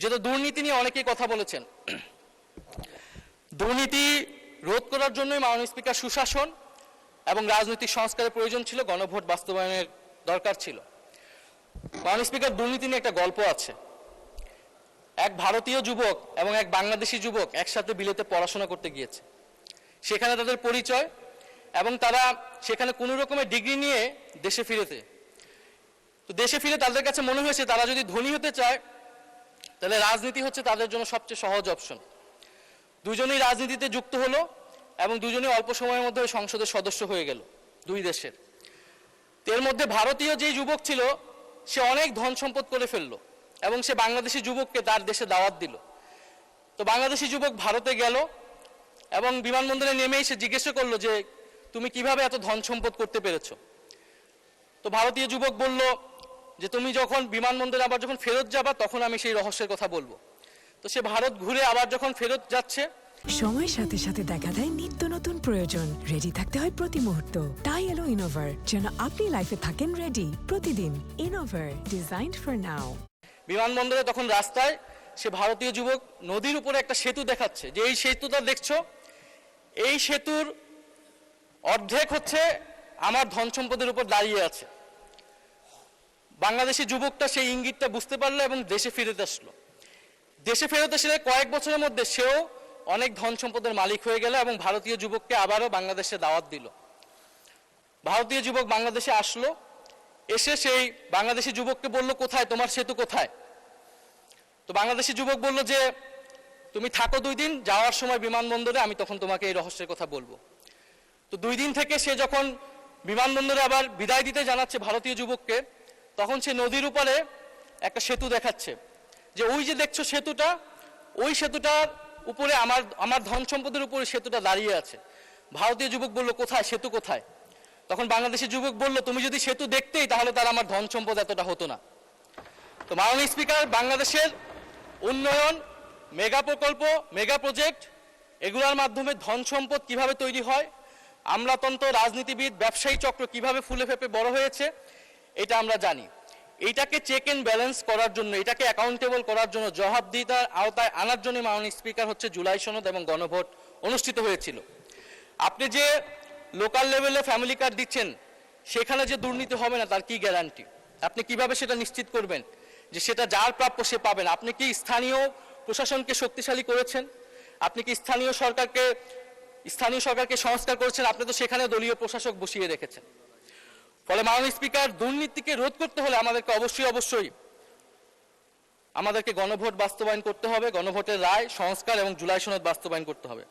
যেটা দুর্নীতি নিয়ে অনেকেই কথা বলেছেন। দুর্নীতি রোধ করার জন্যই মাননীয় স্পিকার সুশাসন এবং রাজনৈতিক সংস্কারের প্রয়োজন ছিল, গণভোট বাস্তবায়নের দরকার ছিল। মাননীয় স্পিকার, দুর্নীতি নিয়ে একটা গল্প আছে। এক ভারতীয় যুবক এবং এক বাংলাদেশি যুবক একসাথে বিলেতে পড়াশোনা করতে গিয়েছে। সেখানে তাদের পরিচয় এবং তারা সেখানে কোনো রকমের ডিগ্রি নিয়ে দেশে ফিরেছে। তো দেশে ফিরে তাদের কাছে মনে হয়েছে তারা যদি ধনী হতে চায় তাহলে রাজনীতি হচ্ছে তাদের জন্য সবচেয়ে সহজ অপশন। দুজনেই রাজনীতিতে যুক্ত হলো এবং দুজনেই অল্প সময়ের মধ্যে সংসদের সদস্য হয়ে গেল দুই দেশের। এর মধ্যে ভারতীয় যেই যুবক ছিল সে অনেক ধন সম্পদ করে ফেললো এবং সে বাংলাদেশি যুবককে তার দেশে দাওয়াত দিল। তো বাংলাদেশি যুবক ভারতে গেল এবং বিমানবন্দরে নেমেই সে জিজ্ঞেস করলো যে তুমি কিভাবে এত ধন সম্পদ করতে পেরেছো। তো ভারতীয় যুবক বলল যে তুমি যখন বিমানবন্দরে আবার যখন ফেরত যাবা তখন আমি সেই রহস্যের কথা বলবো। তো সে ভারত ঘুরে আবার যখন ফেরত যাচ্ছে, সময়ের সাথে সাথে দেখা দেয় নিত্য নতুন প্রয়োজন। রেডি থাকতে হয় প্রতি মুহূর্ত। তাই এলো ইনোভার, যেন আপনি লাইফে থাকেন রেডি প্রতিদিন। Innova, designed for now. বিমানবন্দরে তখন রাস্তায় সে ভারতীয় যুবক নদীর উপরে একটা সেতু দেখাচ্ছে যে এই সেতুটা দেখছো, এই সেতুর অর্ধেক হচ্ছে আমার ধন সম্পদের উপর দাঁড়িয়ে আছে। বাংলাদেশি যুবকটা সেই ইঙ্গিতটা বুঝতে পারলো এবং দেশে ফিরতে আসলো। দেশে ফেরত এসে কয়েক বছরের মধ্যে সেও অনেক ধন সম্পদের মালিক হয়ে গেল এবং ভারতীয় যুবককে আবারও বাংলাদেশে দাওয়াত দিল। ভারতীয় যুবক বাংলাদেশে আসলো, এসে সেই বাংলাদেশি যুবককে বলল কোথায় তোমার সেতু কোথায়। তো বাংলাদেশি যুবক বলল যে তুমি থাকো 2 দিন, যাওয়ার সময় বিমানবন্দরে আমি তখন তোমাকে এই রহস্যের কথা বলবো। তো 2 দিন থেকে সে যখন বিমানবন্দরে আবার বিদায় দিতে জানাচ্ছে ভারতীয় যুবককে, তখন সে নদীর উপরে একটা সেতু দেখাচ্ছে যে ওই যে দেখছো সেতুটা, ওই সেতুটার উপরে আমার ধন সম্পদের উপরে সেতুটা দাঁড়িয়ে আছে। ভারতীয় যুবক বলল কোথায়, সেতু কোথায়। তখন বাংলাদেশি যুবক বলল তুমি যদি সেতু দেখতেই তাহলে তার আমার ধন সম্পদ এতটা হতো না। তো মাননীয় স্পিকার, বাংলাদেশের উন্নয়ন, মেগা প্রকল্প, মেগা প্রজেক্ট, এগুলোর মাধ্যমে ধন সম্পদ কিভাবে তৈরি হয়, আমলাতন্ত্র, রাজনীতিবিদ, ব্যবসায়ী চক্র কিভাবে ফুলে ফেপে বড় হয়েছে এটা আমরা জানি। এইটাকে চেক এন্ড ব্যালেন্স করার জন্য, এটাকে অ্যাকাউন্টেবল করার জন্য, জবাবদিহিতার আওতায় আনার জন্য মাননীয় স্পিকার হচ্ছে জুলাই সনদ এবং গণভোট অনুষ্ঠিত হয়েছিল। আপনি যে লোকাল লেভেলে ফ্যামিলি কার্ড দিচ্ছেন সেখানে যে দুর্নীতি হবে না তার কি গ্যারান্টি? আপনি কিভাবে সেটা নিশ্চিত করবেন যে সেটা যার প্রাপ্য সে পাবেন? আপনি কি স্থানীয় প্রশাসনকে শক্তিশালী করেছেন? আপনি কি স্থানীয় সরকারকে সংস্কার করেছেন? আপনি তো সেখানে দলীয় প্রশাসক বসিয়ে রেখেছেন। ফলে মাননীয় স্পিকার, দুর্নীতিকে রোধ করতে হলে আমাদেরকে অবশ্যই আমাদেরকে গণভোট বাস্তবায়ন করতে হবে, গণভোটের রায়, সংস্কার এবং জুলাই সনদ বাস্তবায়ন করতে হবে।